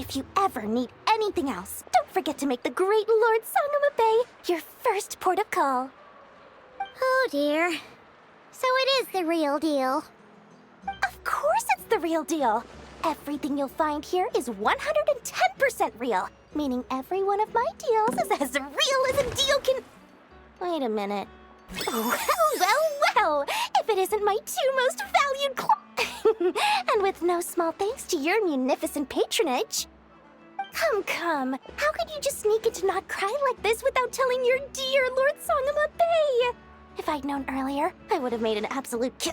if you ever need anything else, don't forget to make the great Lord Sangama Bay your first port of call. Oh dear. So it is the real deal. Of course it's the real deal. Everything you'll find here is 110% real, meaning every one of my deals is as real as a deal can... Wait a minute. Well, if it isn't my two most valued and with no small thanks to your munificent patronage. Come, how could you just sneak into Not Cry like this without telling your dear Lord Sangama Bay? If I'd known earlier, I would have made an absolute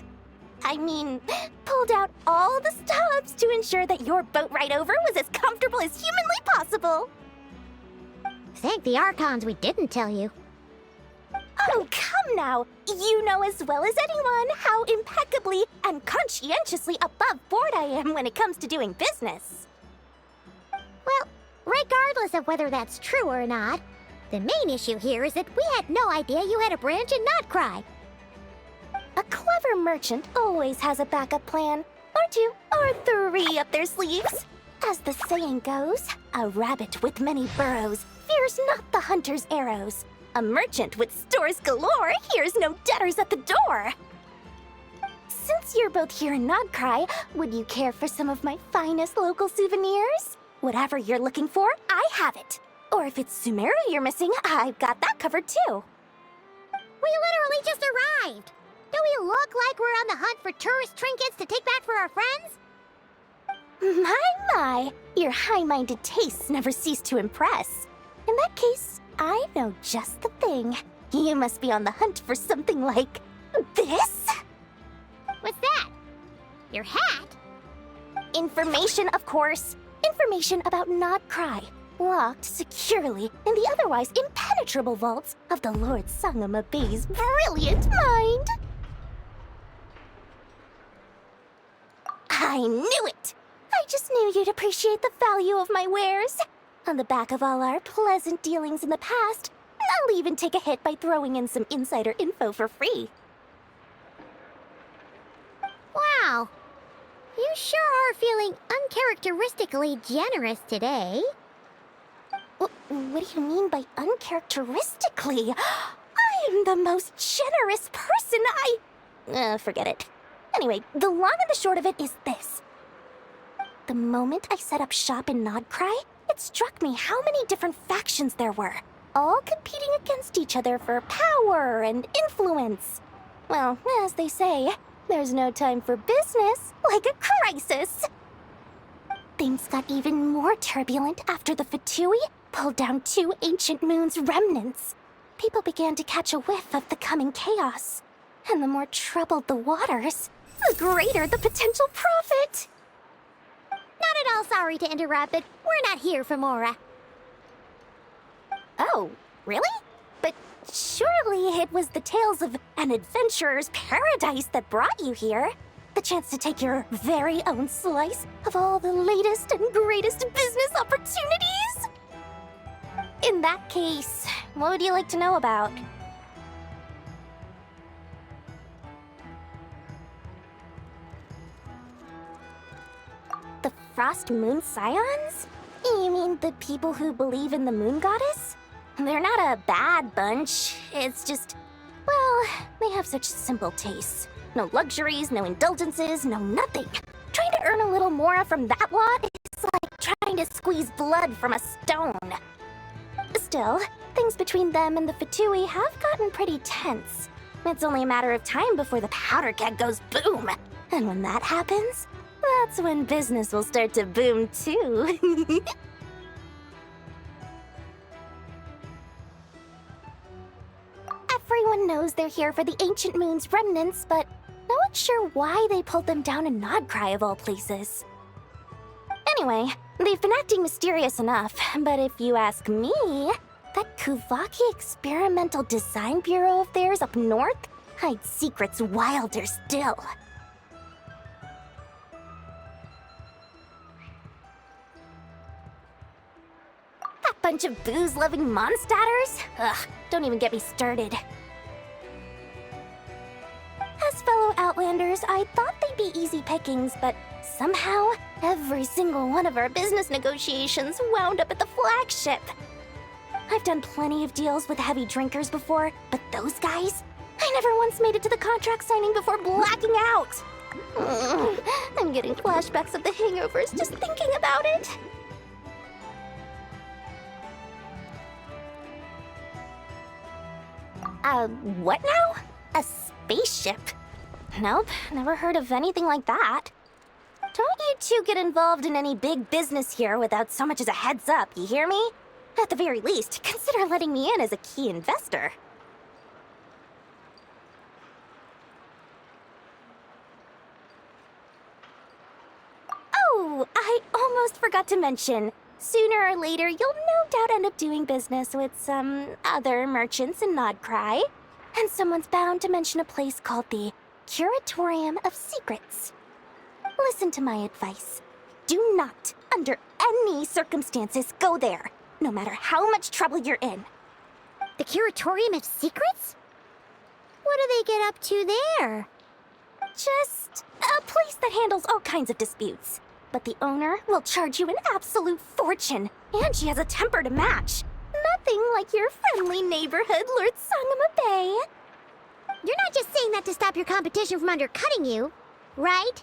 pulled out all the stops to ensure that your boat ride over was as comfortable as humanly possible. Thank the Archons we didn't tell you. Oh, come now! You know as well as anyone how impeccably and conscientiously above board I am when it comes to doing business. Well, regardless of whether that's true or not, the main issue here is that we had no idea you had a branch in Not Cry. A clever merchant always has a backup plan, or two, or three up their sleeves. As the saying goes, a rabbit with many burrows fears not the hunter's arrows. A merchant with stores galore hears no debtors at the door. Since you're both here in Not Cry, would you care for some of my finest local souvenirs? Whatever you're looking for, I have it. Or if it's Sumeru you're missing, I've got that covered too. We literally just arrived. Do we look like we're on the hunt for tourist trinkets to take back for our friends? My, your high-minded tastes never cease to impress. In that case, I know just the thing. You must be on the hunt for something like this? What's that? Your hat? Information, of course. Information about Not Cry, locked securely in the otherwise impenetrable vaults of the Lord Sangama Bay's brilliant mind. I knew it! I just knew you'd appreciate the value of my wares. On the back of all our pleasant dealings in the past, I'll even take a hit by throwing in some insider info for free. Wow. You sure are feeling uncharacteristically generous today. What do you mean by uncharacteristically? I am the most generous person forget it. Anyway, the long and the short of it is this. The moment I set up shop in Not Cry, it struck me how many different factions there were, all competing against each other for power and influence. Well, as they say, there's no time for business like a crisis. Things got even more turbulent after the Fatui pulled down two ancient moon's remnants. People began to catch a whiff of the coming chaos. And the more troubled the waters, the greater the potential profit. Not at all sorry to interrupt, but we're not here for Mora. Oh, really? But surely it was the tales of an adventurer's paradise that brought you here. The chance to take your very own slice of all the latest and greatest business opportunities? In that case, what would you like to know about? The Frost Moon Scions? You mean the people who believe in the Moon Goddess? They're not a bad bunch. It's just, well, they have such simple tastes. No luxuries, no indulgences, no nothing. Trying to earn a little more from that lot is like trying to squeeze blood from a stone. Still, things between them and the Fatui have gotten pretty tense. It's only a matter of time before the powder keg goes boom. And when that happens, that's when business will start to boom too. Everyone knows they're here for the Ancient Moon's remnants, but no one's sure why they pulled them down in Not Cry of all places. Anyway, they've been acting mysterious enough, but if you ask me, that Kuvaki Experimental Design Bureau of theirs up north hides secrets wilder still. That bunch of booze-loving monsters? Ugh, don't even get me started. As fellow Outlanders, I thought they'd be easy pickings, but somehow, every single one of our business negotiations wound up at the flagship. I've done plenty of deals with heavy drinkers before, but those guys? I never once made it to the contract signing before blacking out. I'm getting flashbacks of the hangovers just thinking about it. What now? A spaceship? Nope, never heard of anything like that. Don't you two get involved in any big business here without so much as a heads up, you hear me? At the very least, consider letting me in as a key investor. Oh, I almost forgot to mention. Sooner or later, you'll no doubt end up doing business with some other merchants in Nodcry. And someone's bound to mention a place called the Curatorium of Secrets. Listen to my advice. Do not, under any circumstances, go there, no matter how much trouble you're in. The Curatorium of Secrets? What do they get up to there? Just a place that handles all kinds of disputes. But the owner will charge you an absolute fortune, and she has a temper to match. Nothing like your friendly neighborhood, Lord Sangama Bay. You're not just saying that to stop your competition from undercutting you, right?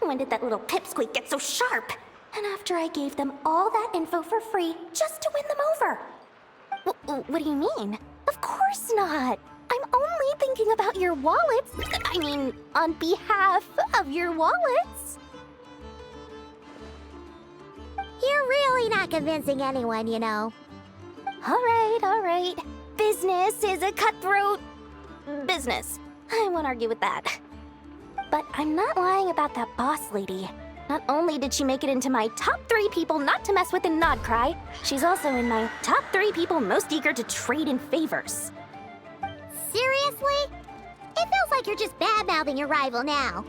When did that little pipsqueak get so sharp? And after I gave them all that info for free just to win them over. What do you mean? Of course not. I'm only thinking about your wallets. I mean, on behalf of your wallets. You're really not convincing anyone, you know. All right. Business is a cutthroat business. I won't argue with that. But I'm not lying about that boss lady. Not only did she make it into my top 3 people not to mess with in Nodcry, she's also in my top 3 people most eager to trade in favors. Seriously? It feels like you're just bad-mouthing your rival now.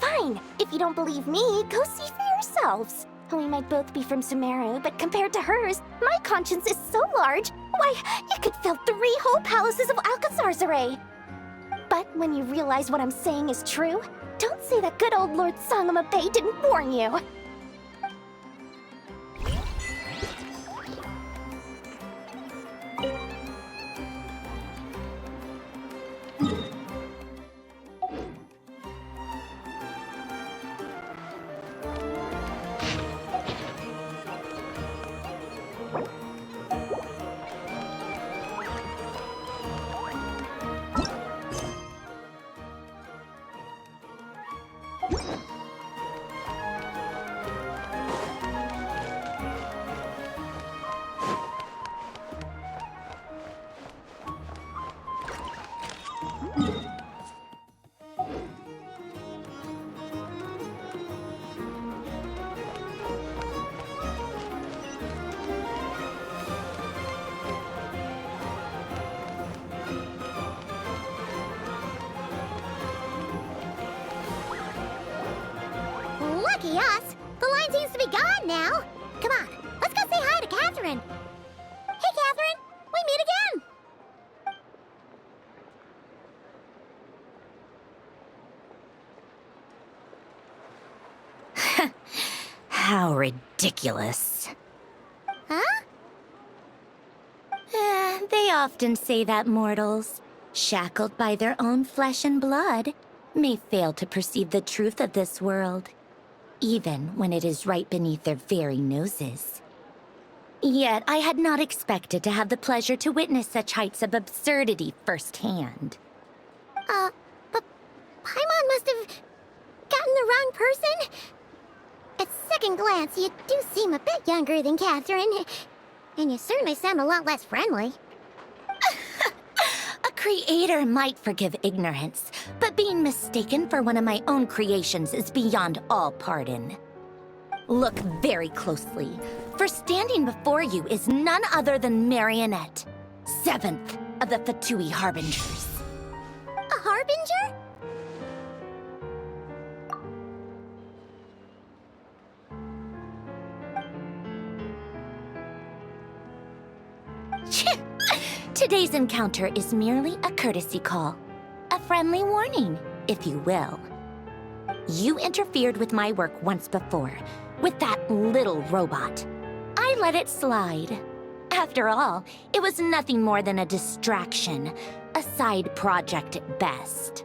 Fine. If you don't believe me, go see for yourselves. We might both be from Sumeru, but compared to hers, my conscience is so large, why, you could fill 3 whole palaces of Alcazar's array. But when you realize what I'm saying is true, don't say that good old Lord Sangama Bay didn't warn you. Lucky us! The line seems to be gone now! Come on, let's go say hi to Catherine! Hey, Catherine! We meet again! How ridiculous. Huh? They often say that mortals, shackled by their own flesh and blood, may fail to perceive the truth of this world, even when it is right beneath their very noses. Yet I had not expected to have the pleasure to witness such heights of absurdity firsthand. But Paimon must have gotten the wrong person? At second glance, you do seem a bit younger than Catherine, and you certainly sound a lot less friendly. A creator might forgive ignorance, but being mistaken for one of my own creations is beyond all pardon. Look very closely, for standing before you is none other than Marionette, 7th of the Fatui Harbingers. A harbinger? Today's encounter is merely a courtesy call. A friendly warning, if you will. You interfered with my work once before, with that little robot. I let it slide. After all, it was nothing more than a distraction, a side project at best.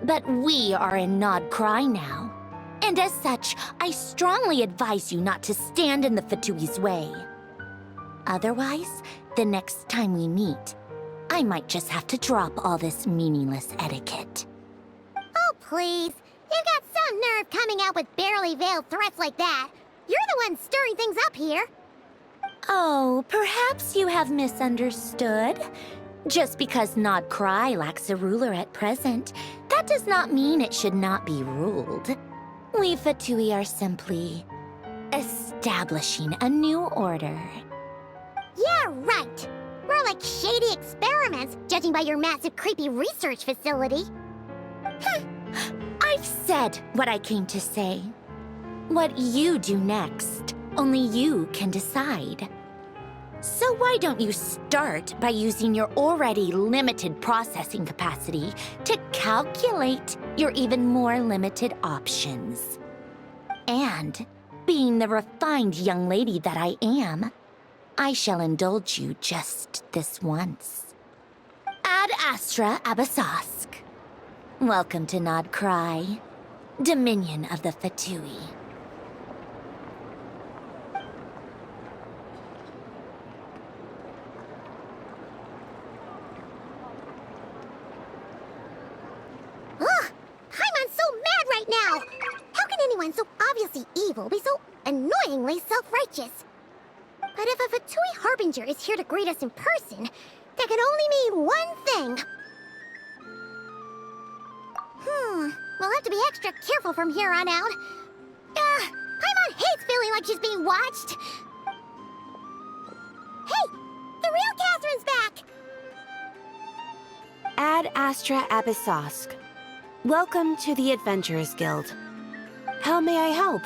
But we are in Nod Cry now, and as such, I strongly advise you not to stand in the Fatui's way. Otherwise, the next time we meet, I might just have to drop all this meaningless etiquette. Oh, please. You've got some nerve coming out with barely veiled threats like that. You're the one stirring things up here. Oh, perhaps you have misunderstood. Just because Nod Cry lacks a ruler at present, that does not mean it should not be ruled. We Fatui are simply establishing a new order. Yeah, right. We're like shady experiments, judging by your massive, creepy research facility. I've said what I came to say. What you do next, only you can decide. So why don't you start by using your already limited processing capacity to calculate your even more limited options? And, being the refined young lady that I am, I shall indulge you just this once. Ad Astra Abasask. Welcome to Nod Cry, Dominion of the Fatui. Ugh! Paimon's so mad right now! How can anyone so obviously evil be so annoyingly self-righteous? But if a Fatui Harbinger is here to greet us in person, that can only mean one thing. We'll have to be extra careful from here on out. Paimon hates feeling like she's being watched. Hey! The real Catherine's back! Ad Astra Abyssosque. Welcome to the Adventurers Guild. How may I help?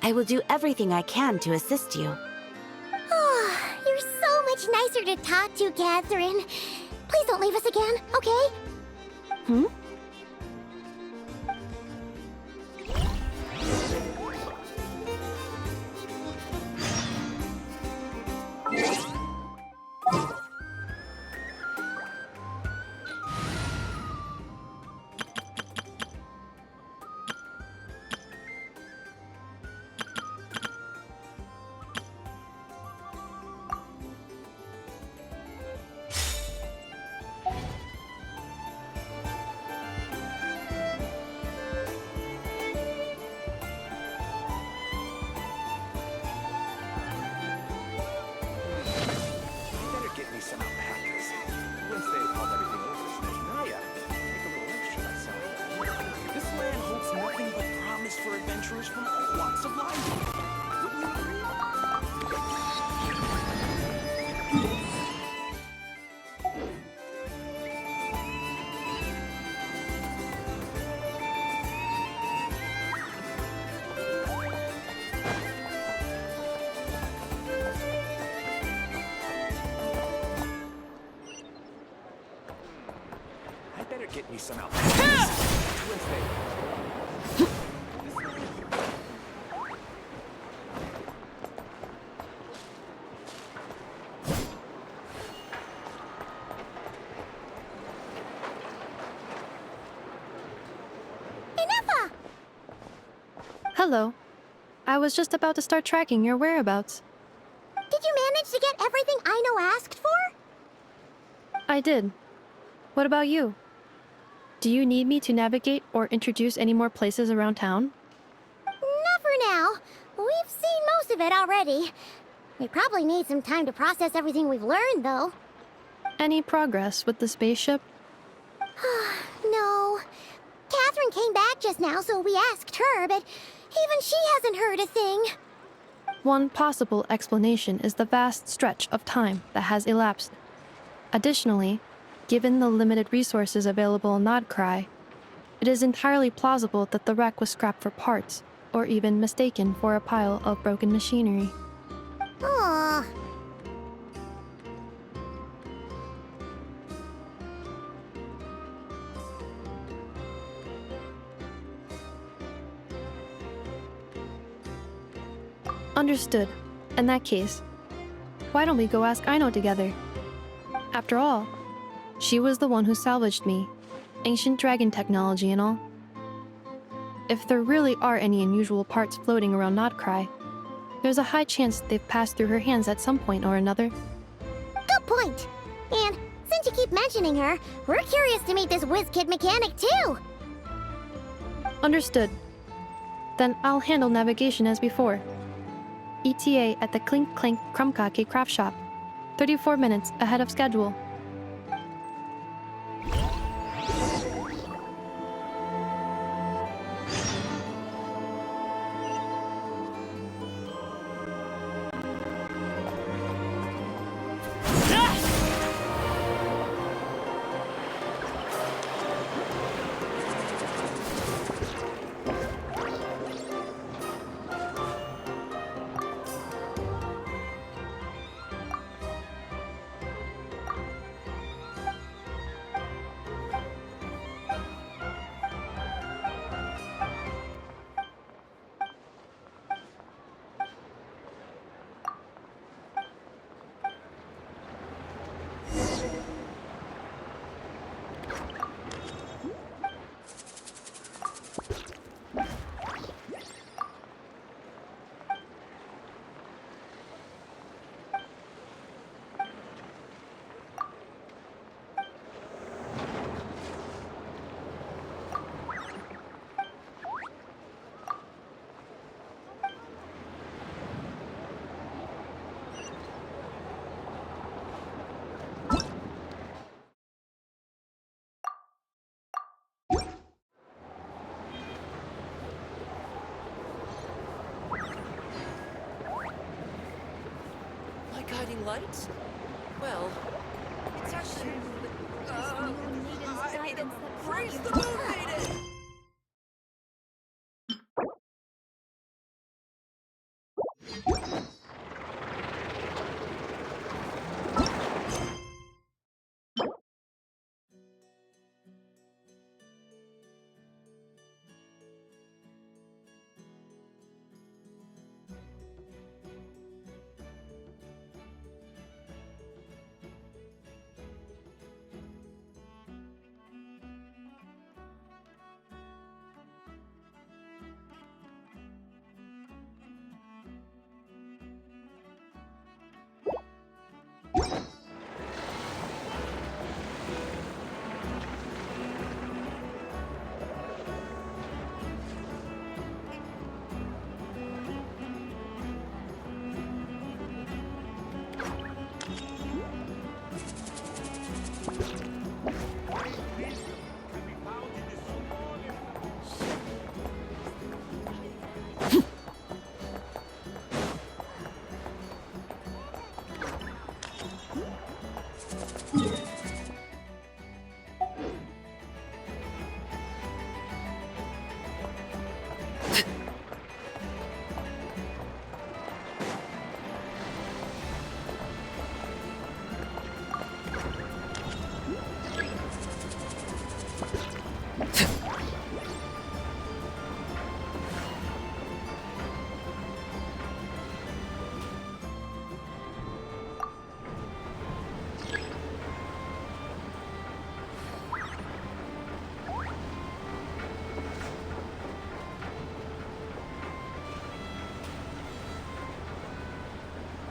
I will do everything I can to assist you. You're so much nicer to talk to, Catherine. Please don't leave us again, okay? Hmm? Get me some out. Hello. I was just about to start tracking your whereabouts. Did you manage to get everything Aino asked for? I did. What about you? Do you need me to navigate or introduce any more places around town? Not for now. We've seen most of it already. We probably need some time to process everything we've learned, though. Any progress with the spaceship? No. Catherine came back just now, so we asked her, but even she hasn't heard a thing. One possible explanation is the vast stretch of time that has elapsed. Additionally, given the limited resources available in Nod Cry, it is entirely plausible that the wreck was scrapped for parts, or even mistaken for a pile of broken machinery. Aww. Understood. In that case, why don't we go ask Aino together? After all, she was the one who salvaged me. Ancient dragon technology and all. If there really are any unusual parts floating around Notcry, there's a high chance they've passed through her hands at some point or another. Good point. And since you keep mentioning her, we're curious to meet this whiz-kid mechanic too. Understood. Then I'll handle navigation as before. ETA at the Clink Clank Krumkake craft shop. 34 minutes ahead of schedule. Guiding light? Well, it's actually... Freeze the moon made it!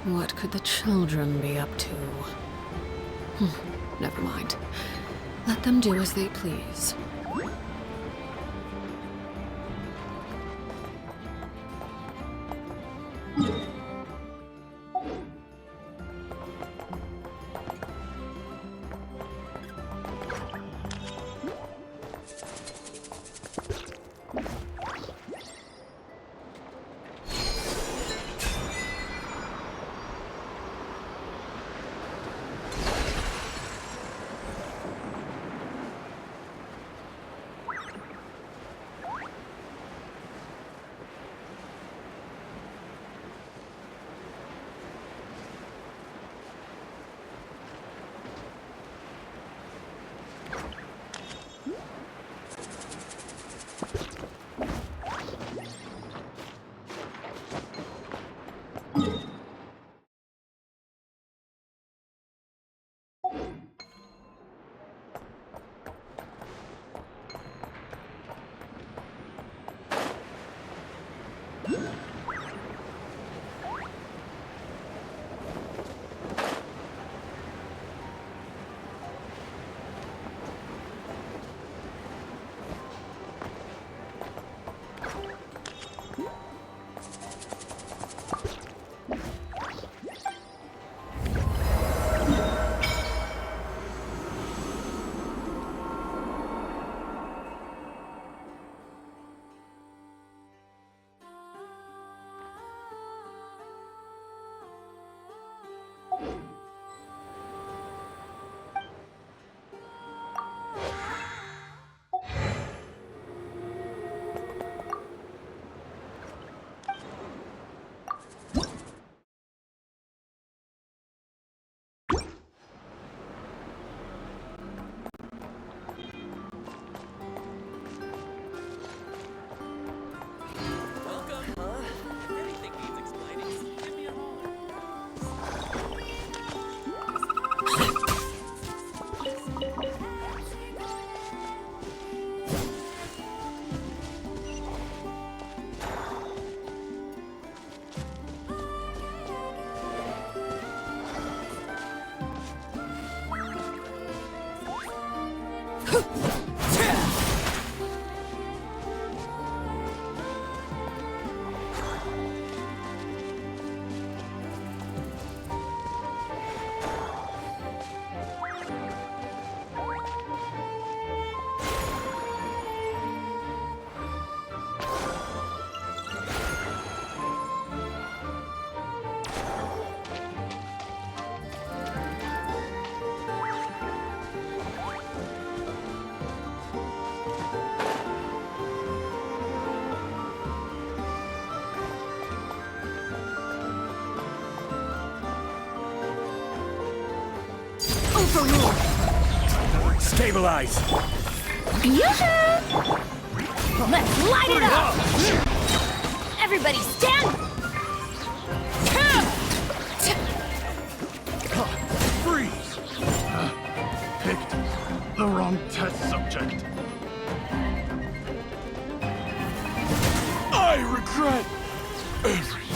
What could the children be up to? Never mind. Let them do as they please. Stabilize! Yoo-hoo! Let's light it up! Everybody stand! Freeze! Picked the wrong test subject. I regret everything.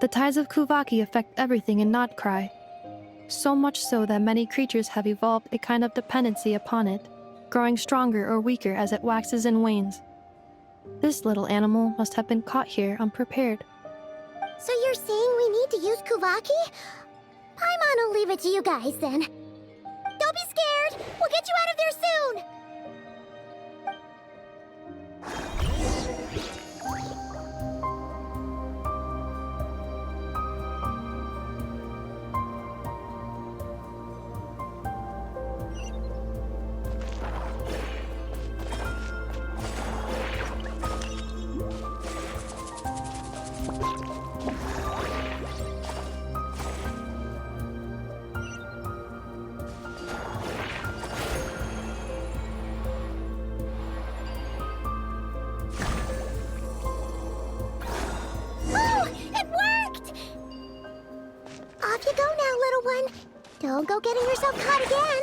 The tides of Kuvaki affect everything in Notcry, so much so that many creatures have evolved a kind of dependency upon it, growing stronger or weaker as it waxes and wanes. This little animal must have been caught here unprepared. So you're saying we need to use Kuvaki? Paimon will leave it to you guys then. Don't be scared! We'll get you out of there soon! Off you go now, little one. Don't go getting yourself caught again.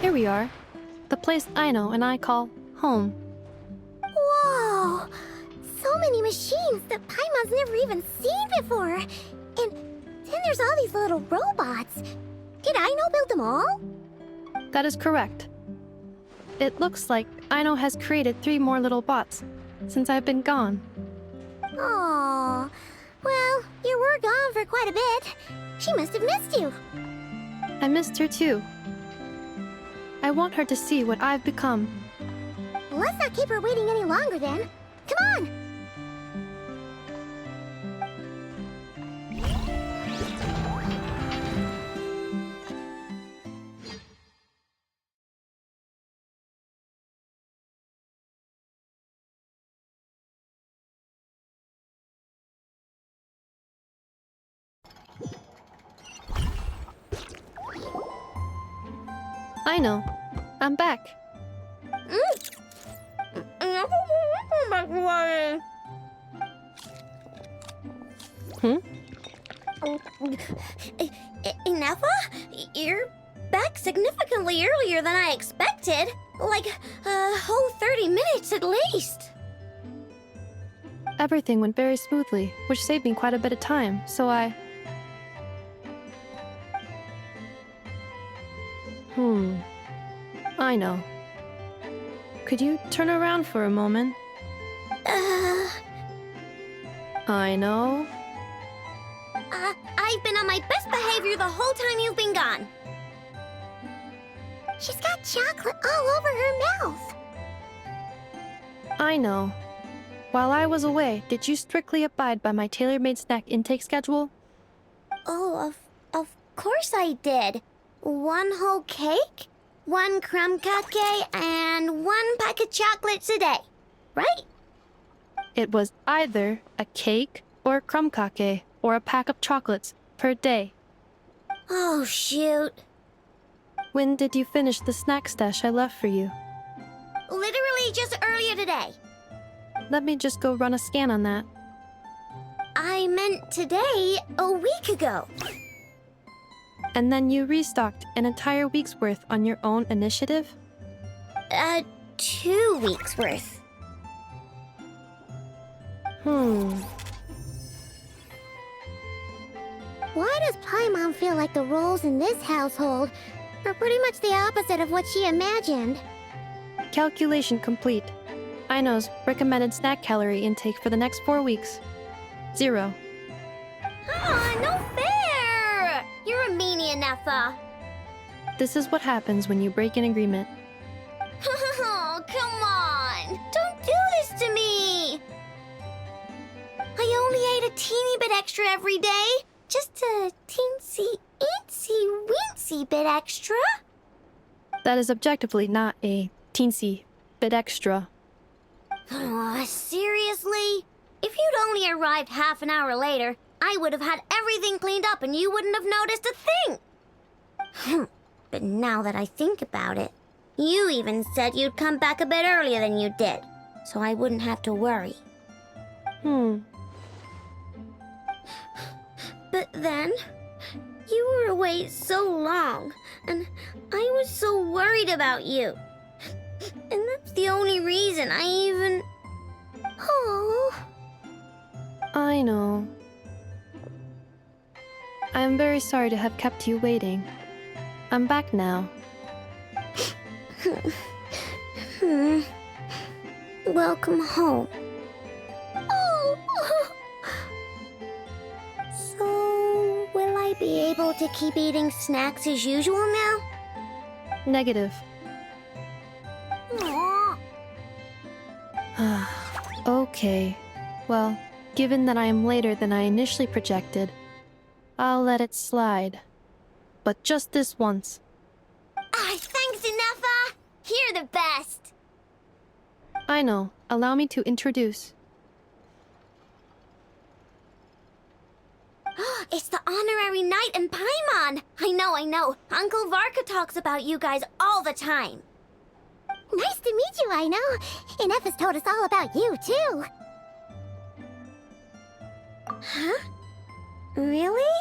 Here we are. The place Aino and I call home. Whoa! So many machines that Paimon's never even seen before. And then there's all these little robots. Did Aino build them all? That is correct. It looks like Aino has created 3 more little bots since I've been gone. Aww. Well, you were gone for quite a bit. She must have missed you. I missed her too. I want her to see what I've become. Let's not keep her waiting any longer then. Come on! Aino, I'm back. Nefa? You're back significantly earlier than I expected. Like a whole 30 minutes at least. Everything went very smoothly, which saved me quite a bit of time, so I know. Could you turn around for a moment? I know. I've been on my best behavior the whole time you've been gone. She's got chocolate all over her mouth. I know. While I was away, did you strictly abide by my tailor-made snack intake schedule? Oh, of course I did. 1 whole cake, 1 crumb cake, and 1 pack of chocolates a day, right? It was either a cake or a crumb cake or a pack of chocolates per day. Oh, shoot. When did you finish the snack stash I left for you? Literally just earlier today. Let me just go run a scan on that. I meant today, a week ago. And then you restocked an entire week's worth on your own initiative? 2 weeks worth. Why does Paimon feel like the roles in this household are pretty much the opposite of what she imagined? Calculation complete. Aino's recommended snack calorie intake for the next 4 weeks. 0. No fair! You're a meanie enough, This is what happens when you break an agreement. Oh, come on! Don't do this to me! I only ate a teeny bit extra every day. Just a teensy-weensy bit extra. That is objectively not a teensy bit extra. Oh, seriously? If you'd only arrived half an hour later, I would have had everything cleaned up and you wouldn't have noticed a thing. But now that I think about it, you even said you'd come back a bit earlier than you did, so I wouldn't have to worry. But then, you were away so long, and I was so worried about you. And that's the only reason I even... Oh... I know. I am very sorry to have kept you waiting. I'm back now. Welcome home. Oh! So, will I be able to keep eating snacks as usual now? Negative. Aw. Okay. Well, given that I am later than I initially projected, I'll let it slide. But just this once. Thanks, Inefa! You're the best! I know. Allow me to introduce. It's the honorary knight and Paimon! I know. Uncle Varka talks about you guys all the time. Nice to meet you, I know. Inefa's told us all about you, too. Huh? Really?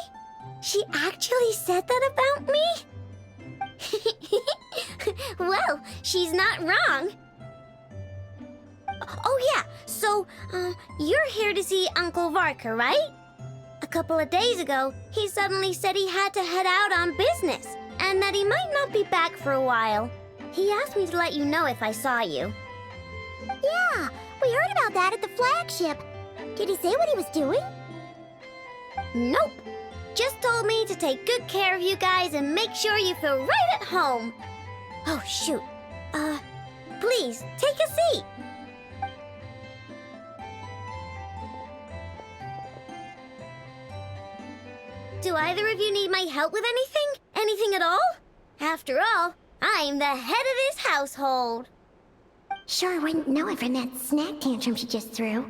She actually said that about me? Well, she's not wrong. Oh yeah, so, you're here to see Uncle Varka, right? A couple of days ago, he suddenly said he had to head out on business, and that he might not be back for a while. He asked me to let you know if I saw you. Yeah, we heard about that at the flagship. Did he say what he was doing? Nope. Just told me to take good care of you guys and make sure you feel right at home. Oh, shoot. Please, take a seat. Do either of you need my help with anything? Anything at all? After all, I'm the head of this household. Sure wouldn't know it from that snack tantrum she just threw.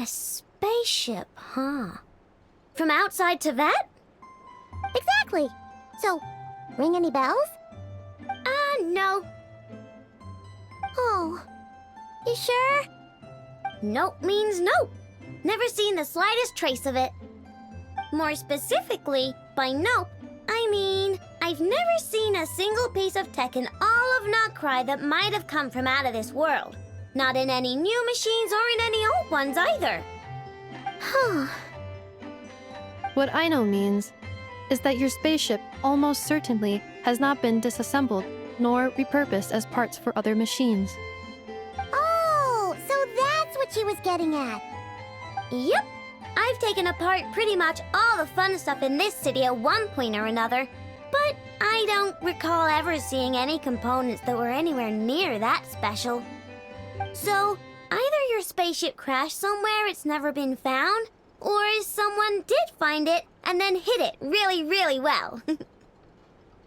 A spaceship, huh? From outside to that? Exactly. So, ring any bells? No. Oh, you sure? Nope means nope. Never seen the slightest trace of it. More specifically, by nope, I mean, I've never seen a single piece of tech in all of Notcry that might have come from out of this world. Not in any new machines or in any old ones either. Huh. What I know means is that your spaceship almost certainly has not been disassembled nor repurposed as parts for other machines. Oh, so that's what she was getting at. Yep. I've taken apart pretty much all the fun stuff in this city at one point or another, but I don't recall ever seeing any components that were anywhere near that special. So, either your spaceship crashed somewhere it's never been found, or someone did find it and then hid it really, really well. But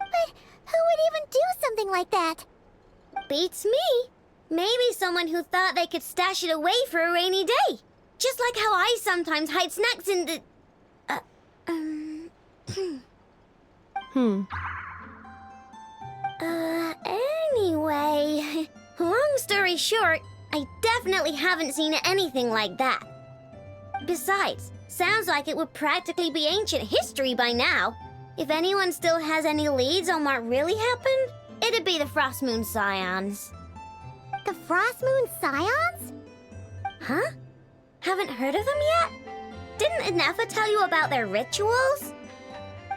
who would even do something like that? Beats me. Maybe someone who thought they could stash it away for a rainy day. Just like how I sometimes hide snacks in the... Anyway... Long story short, I definitely haven't seen anything like that. Besides, sounds like it would practically be ancient history by now. If anyone still has any leads on what really happened, it'd be the Frost Moon Scions. The Frost Moon Scions? Huh? Haven't heard of them yet? Didn't Inefa tell you about their rituals?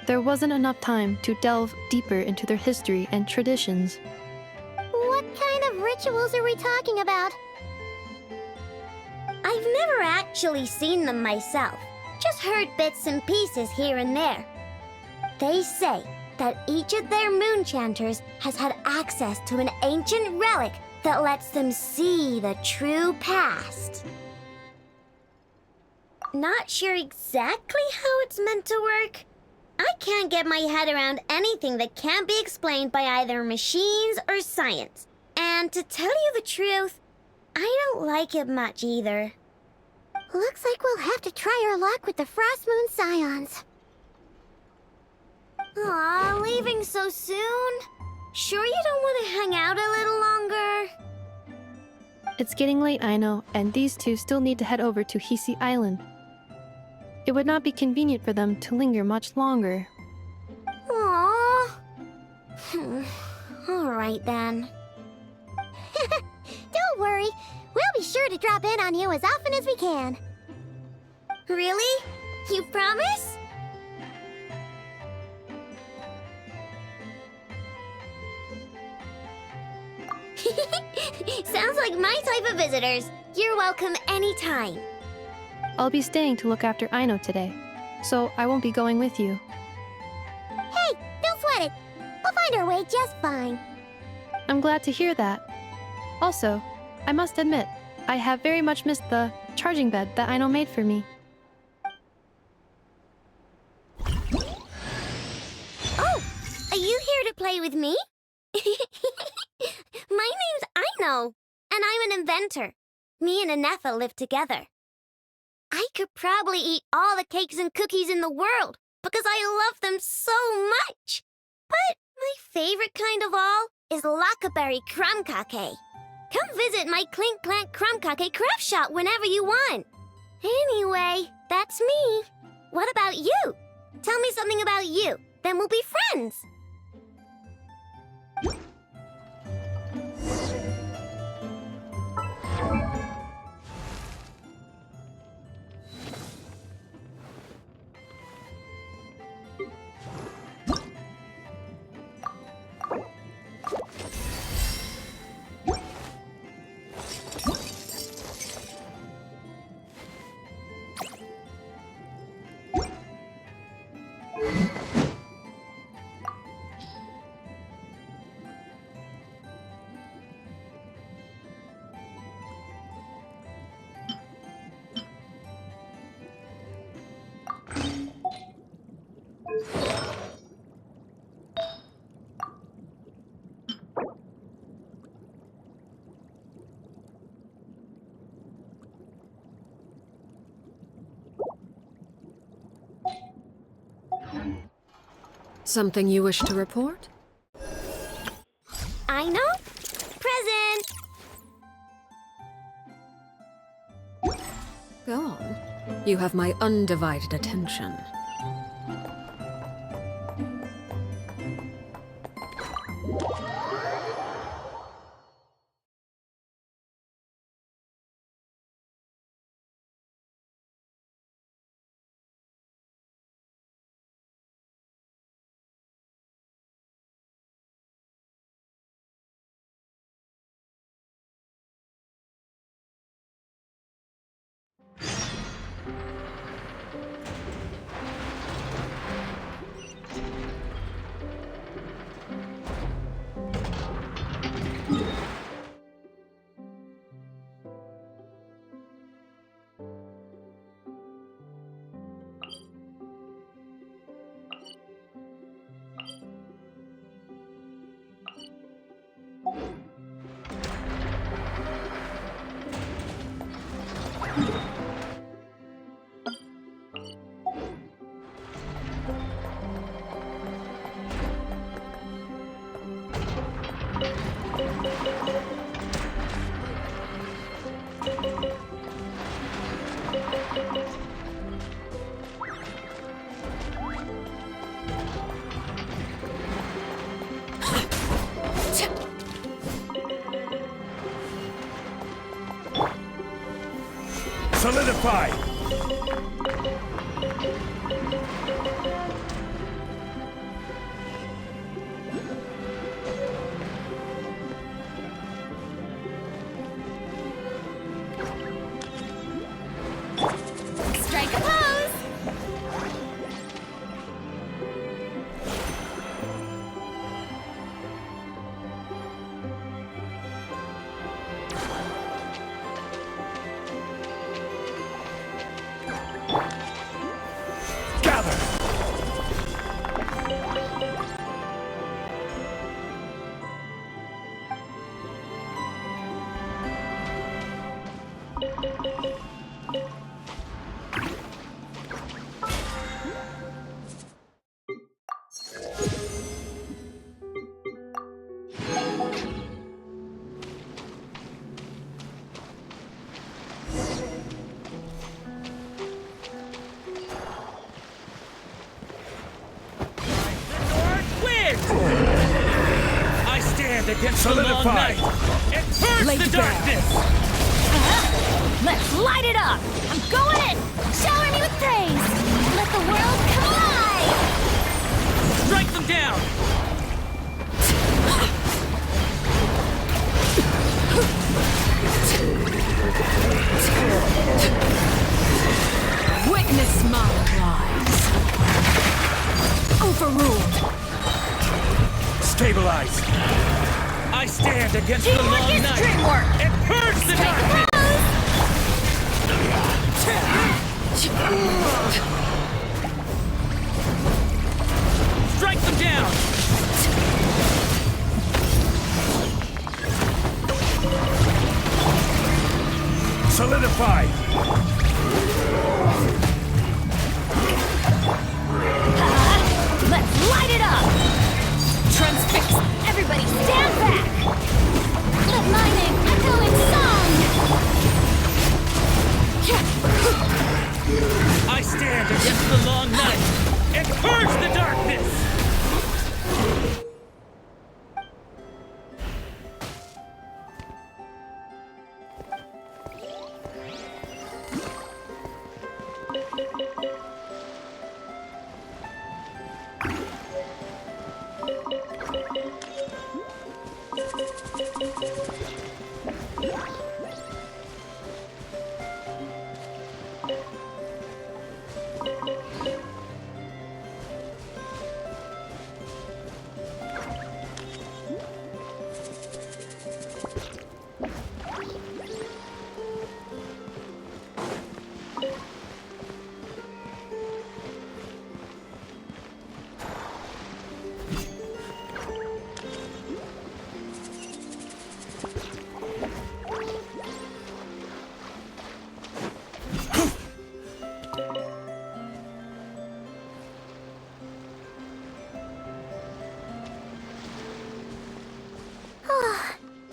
There wasn't enough time to delve deeper into their history and traditions. What kind of rituals are we talking about? I've never actually seen them myself, just heard bits and pieces here and there. They say that each of their moonchanters has had access to an ancient relic that lets them see the true past. Not sure exactly how it's meant to work. I can't get my head around anything that can't be explained by either machines or science. And to tell you the truth, I don't like it much either. Looks like we'll have to try our luck with the Frost Moon Scions. Aw, leaving so soon? Sure you don't want to hang out a little longer? It's getting late, I know, and these two still need to head over to Hisi Island. It would not be convenient for them to linger much longer. Aww. Alright then. Don't worry, we'll be sure to drop in on you as often as we can. Really? You promise? Sounds like my type of visitors. You're welcome anytime. I'll be staying to look after Aino today, so I won't be going with you. Hey, don't sweat it. We'll find our way just fine. I'm glad to hear that. Also, I must admit, I have very much missed the charging bed that Aino made for me. Oh, are you here to play with me? My name's Aino, and I'm an inventor. Me and Inefa live together. I could probably eat all the cakes and cookies in the world because I love them so much. But my favorite kind of all is Lackaberry Crumb Cake. Come visit my Clink Clank Crumb Cake craft shop whenever you want. Anyway, that's me. What about you? Tell me something about you, then we'll be friends. Something you wish to report? Aino? Present! Go on. You have my undivided attention. Solidify! Strike a pose! Gather! I stand against the long Solidify! night and purge the darkness! Let's light it up! I'm going in! Shower me with praise! Let the world come alive! Strike them down! Witness my lies. Overruled. Stabilize! I stand against the Teamwork long is night dreamwork! and purge the darkness! Strike them down! Solidify! Let's light it up! Transfix! Everybody stand back! Let my name echo in song! I stand against the long night and purge the darkness!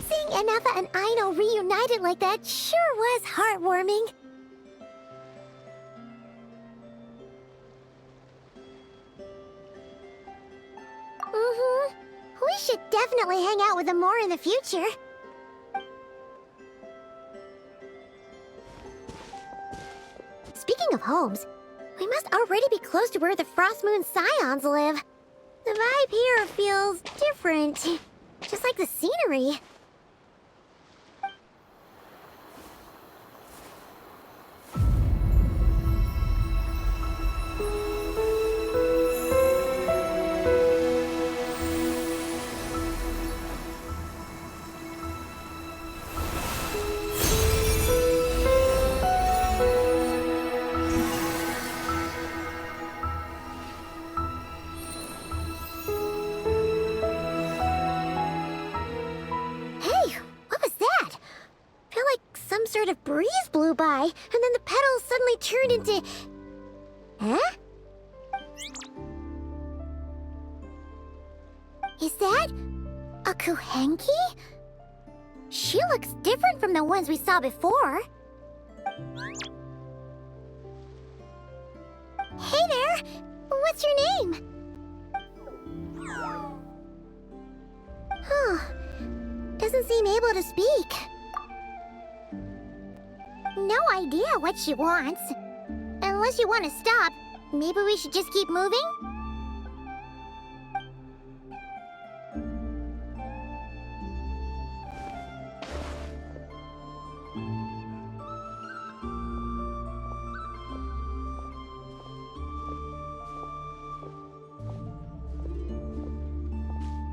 Seeing Anafa and Aino reunited like that sure was heartwarming. We should definitely hang out with them more in the future. Speaking of homes, we must already be close to where the Frost Moon Scions live. The vibe here feels different, just like the scenery. butterfly, and then the petals suddenly turned into... Huh? Is that a Kuhenki? She looks different from the ones we saw before. Hey there! What's your name? Huh. Doesn't seem able to speak. No idea what she wants. Unless you want to stop, maybe we should just keep moving?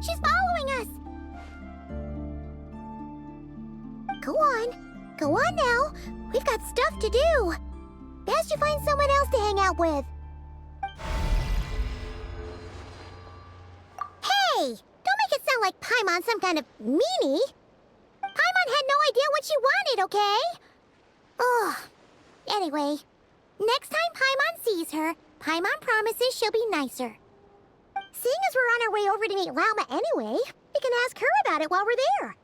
She's following us! Go on. Go on now. We've got stuff to do. Best you find someone else to hang out with. Hey! Don't make it sound like Paimon's some kind of meanie. Paimon had no idea what she wanted, okay? Ugh. Anyway, next time Paimon sees her, Paimon promises she'll be nicer. Seeing as we're on our way over to meet Lauma anyway, we can ask her about it while we're there.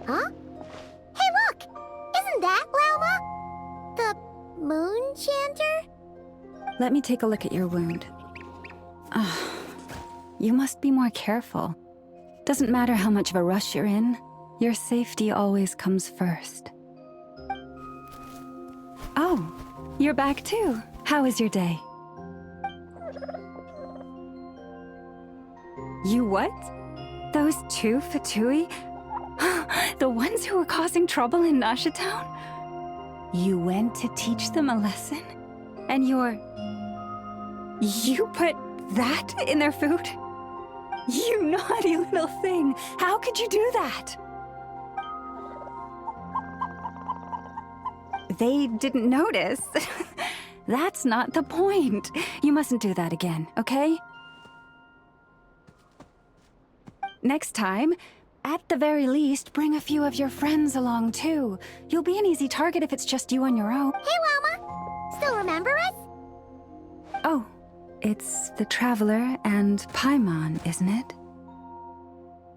Huh? Hey, look! Isn't that Lauma? The moon chanter? Let me take a look at your wound. You must be more careful. Doesn't matter how much of a rush you're in, your safety always comes first. Oh, you're back too. How was your day? You what? Those two Fatui? The ones who were causing trouble in Nasha Town? You went to teach them a lesson? And you put that in their food? You naughty little thing! How could you do that? They didn't notice. That's not the point. You mustn't do that again, okay? Next time, at the very least, bring a few of your friends along too. You'll be an easy target if it's just you on your own. Hey, Lauma! Still remember us? Oh, it's the Traveler and Paimon, isn't it?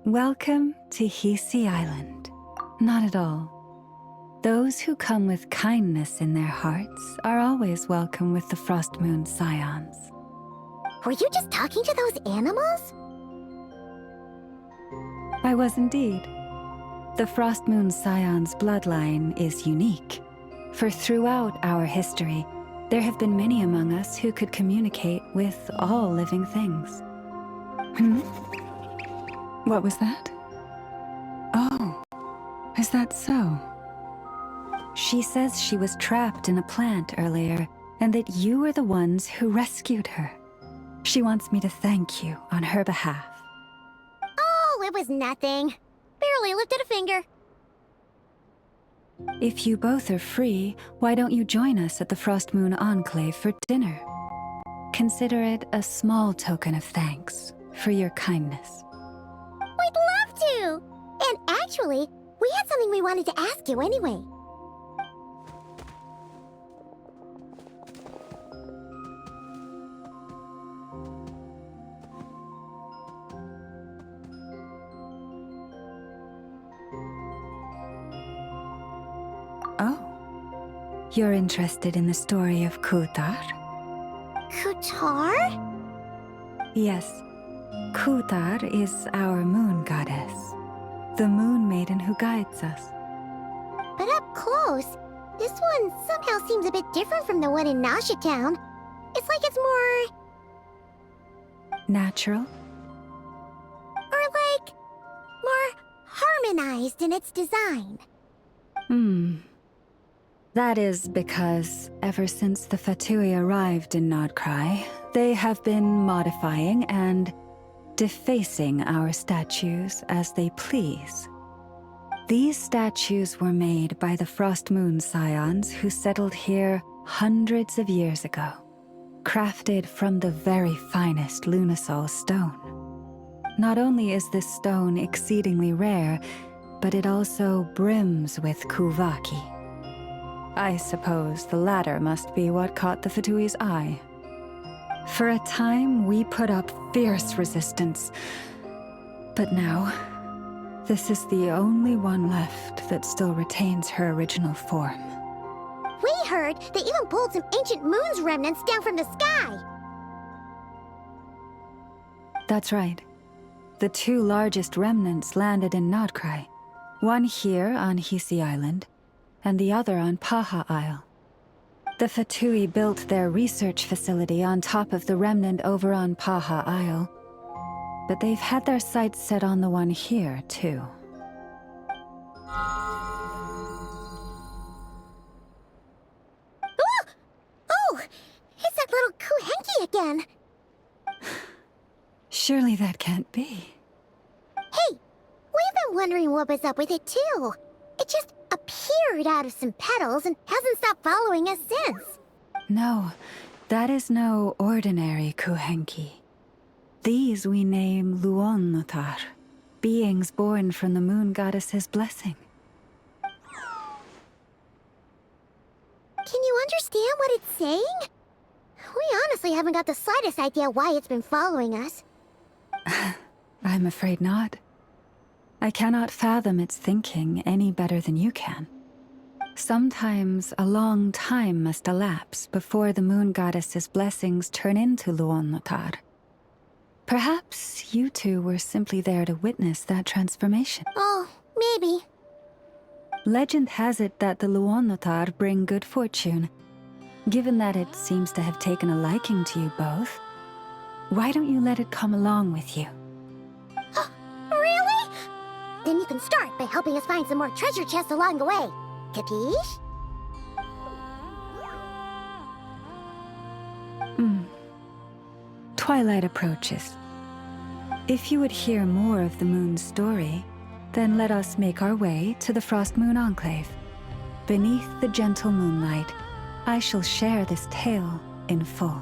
Welcome to Hisi Island. Not at all. Those who come with kindness in their hearts are always welcome with the Frost Moon Scions. Were you just talking to those animals? I was indeed. The Frost Moon Scion's bloodline is unique, for throughout our history, there have been many among us who could communicate with all living things. What was that? Oh, is that so? She says she was trapped in a plant earlier, and that you were the ones who rescued her. She wants me to thank you on her behalf. Oh, it was nothing. Barely lifted a finger. If you both are free, why don't you join us at the Frost Moon Enclave for dinner? Consider it a small token of thanks for your kindness. We'd love to! And actually, we had something we wanted to ask you anyway. Oh, you're interested in the story of Kutar? Kutar? Yes, Kutar is our moon goddess, the moon maiden who guides us. But up close, this one somehow seems a bit different from the one in Nasha Town. It's like it's more... Natural? or like... more harmonized in its design. That is because ever since the Fatui arrived in Nodcry, they have been modifying and defacing our statues as they please. These statues were made by the Frost Moon Scions who settled here hundreds of years ago, crafted from the very finest Lunasol stone. Not only is this stone exceedingly rare, but it also brims with Kuvaki. I suppose the latter must be what caught the Fatui's eye. For a time, we put up fierce resistance. But now, this is the only one left that still retains her original form. We heard they even pulled some ancient moon's remnants down from the sky. That's right. The two largest remnants landed in Nodcry. One here on Hisi Island, and the other on Paha Isle. The Fatui built their research facility on top of the remnant over on Paha Isle, but they've had their sights set on the one here, too. Oh! It's that little Kuhenki again! Surely that can't be. Hey! We've been wondering what was up with it, too. It just appeared out of some petals and hasn't stopped following us since. No, that is no ordinary Kuhenki. These we name Luonnotar, beings born from the moon goddess's blessing. Can you understand what it's saying? We honestly haven't got the slightest idea why it's been following us. I'm afraid not. I cannot fathom its thinking any better than you can. Sometimes a long time must elapse before the moon goddess's blessings turn into Luonnotar. Perhaps you two were simply there to witness that transformation. Oh, maybe. Legend has it that the Luonnotar bring good fortune. Given that it seems to have taken a liking to you both, why don't you let it come along with you? Really? Then you can start by helping us find some more treasure chests along the way. Capiche? Twilight approaches. If you would hear more of the moon's story, then let us make our way to the Frost Moon Enclave. Beneath the gentle moonlight, I shall share this tale in full.